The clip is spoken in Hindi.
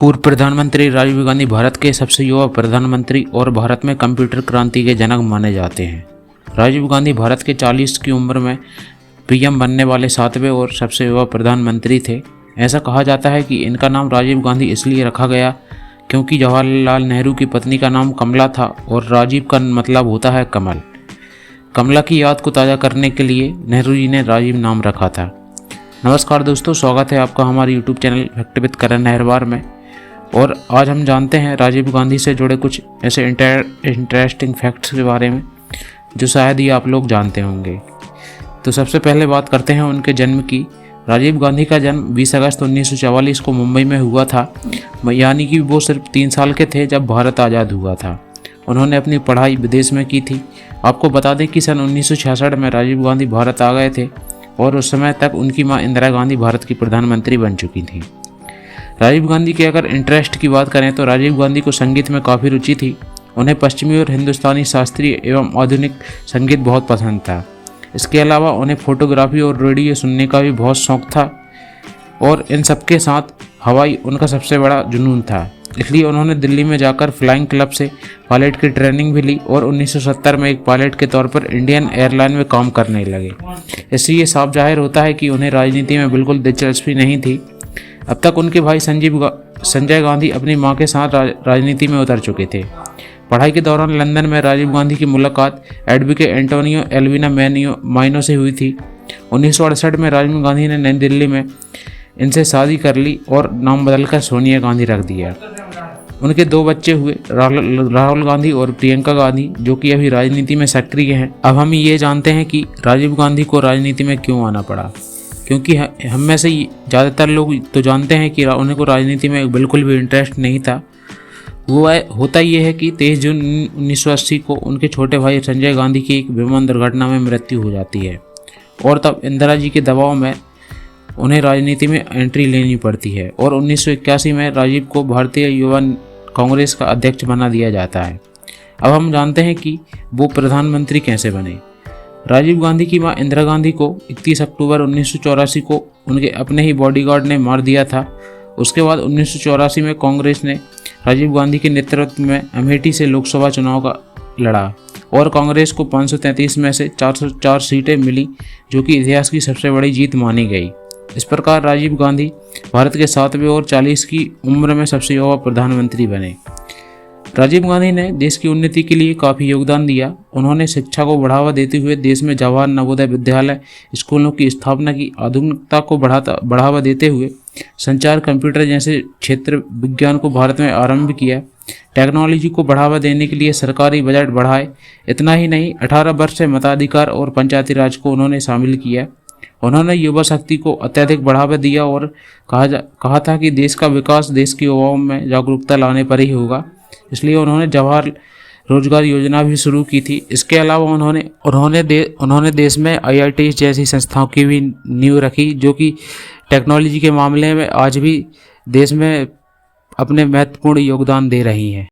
पूर्व प्रधानमंत्री राजीव गांधी भारत के सबसे युवा प्रधानमंत्री और भारत में कंप्यूटर क्रांति के जनक माने जाते हैं। राजीव गांधी भारत के 40 की उम्र में पीएम बनने वाले 7वें और सबसे युवा प्रधानमंत्री थे। ऐसा कहा जाता है कि इनका नाम राजीव गांधी इसलिए रखा गया क्योंकि जवाहरलाल नेहरू की पत्नी का नाम कमला था और राजीव का मतलब होता है कमल। कमला की याद को ताज़ा करने के लिए नेहरू जी ने राजीव नाम रखा था। नमस्कार दोस्तों, स्वागत है आपका हमारे यूट्यूब चैनल फैक्ट विद करण नहरवार में। और आज हम जानते हैं राजीव गांधी से जुड़े कुछ ऐसे इंटरेस्टिंग फैक्ट्स के बारे में जो शायद ही आप लोग जानते होंगे। तो सबसे पहले बात करते हैं उनके जन्म की। राजीव गांधी का जन्म 20 अगस्त 1944 को मुंबई में हुआ था, यानी कि वो सिर्फ 3 साल के थे जब भारत आज़ाद हुआ था। उन्होंने अपनी पढ़ाई विदेश में की थी। आपको बता दें कि सन 1966 में राजीव गांधी भारत आ गए थे और उस समय तक उनकी मां इंदिरा गांधी भारत की प्रधानमंत्री बन चुकी थी। राजीव गांधी के अगर इंटरेस्ट की बात करें तो राजीव गांधी को संगीत में काफ़ी रुचि थी। उन्हें पश्चिमी और हिंदुस्तानी शास्त्रीय एवं आधुनिक संगीत बहुत पसंद था। इसके अलावा उन्हें फोटोग्राफी और रेडियो सुनने का भी बहुत शौक था और इन सबके साथ हवाई उनका सबसे बड़ा जुनून था। इसलिए उन्होंने दिल्ली में जाकर फ्लाइंग क्लब से पायलट की ट्रेनिंग भी ली और 1970 में एक पायलट के तौर पर इंडियन एयरलाइन में काम करने लगे। इससे ये साफ जाहिर होता है कि उन्हें राजनीति में बिल्कुल दिलचस्पी नहीं थी। अब तक उनके भाई संजय गांधी अपनी मां के साथ राजनीति में उतर चुके थे। पढ़ाई के दौरान लंदन में राजीव गांधी की मुलाकात एडवोकेट एंटोनियो एल्विना माइनो से हुई थी। 1968 में राजीव गांधी ने नई दिल्ली में इनसे शादी कर ली और नाम बदलकर सोनिया गांधी रख दिया। उनके 2 बच्चे हुए, राहुल गांधी और प्रियंका गांधी, जो कि अभी राजनीति में सक्रिय हैं। अब हम ये जानते हैं कि राजीव गांधी को राजनीति में क्यों आना पड़ा, क्योंकि हम में से ज़्यादातर लोग तो जानते हैं कि उन्हें को राजनीति में बिल्कुल भी इंटरेस्ट नहीं था। वो होता ये है कि 23 जून 1980 को उनके छोटे भाई संजय गांधी की एक विमान दुर्घटना में मृत्यु हो जाती है और तब इंदिरा जी के दबाव में उन्हें राजनीति में एंट्री लेनी पड़ती है और 1981 में राजीव को भारतीय युवा कांग्रेस का अध्यक्ष बना दिया जाता है। अब हम जानते हैं कि वो प्रधानमंत्री कैसे बने। राजीव गांधी की मां इंदिरा गांधी को 31 अक्टूबर 1984 को उनके अपने ही बॉडीगार्ड ने मार दिया था। उसके बाद 1984 में कांग्रेस ने राजीव गांधी के नेतृत्व में अमेठी से लोकसभा चुनाव का लड़ा और कांग्रेस को 533 में से 404 सीटें मिली, जो कि इतिहास की सबसे बड़ी जीत मानी गई। इस प्रकार राजीव गांधी भारत के 7वें और 40 की उम्र में सबसे युवा प्रधानमंत्री बने। राजीव गांधी ने देश की उन्नति के लिए काफ़ी योगदान दिया। उन्होंने शिक्षा को बढ़ावा देते हुए देश में जवाहर नवोदय विद्यालय स्कूलों की स्थापना की। आधुनिकता को बढ़ावा देते हुए संचार, कंप्यूटर जैसे क्षेत्र विज्ञान को भारत में आरंभ किया। टेक्नोलॉजी को बढ़ावा देने के लिए सरकारी बजट बढ़ाए। इतना ही नहीं, 18 वर्ष से मताधिकार और पंचायती राज को उन्होंने शामिल किया। उन्होंने युवा शक्ति को अत्यधिक बढ़ावा दिया और कहा था कि देश का विकास देश की युवाओं में जागरूकता लाने पर ही होगा। इसलिए उन्होंने जवाहर रोजगार योजना भी शुरू की थी। इसके अलावा उन्होंने देश में IIT जैसी संस्थाओं की भी नींव रखी, जो कि टेक्नोलॉजी के मामले में आज भी देश में अपने महत्वपूर्ण योगदान दे रही हैं।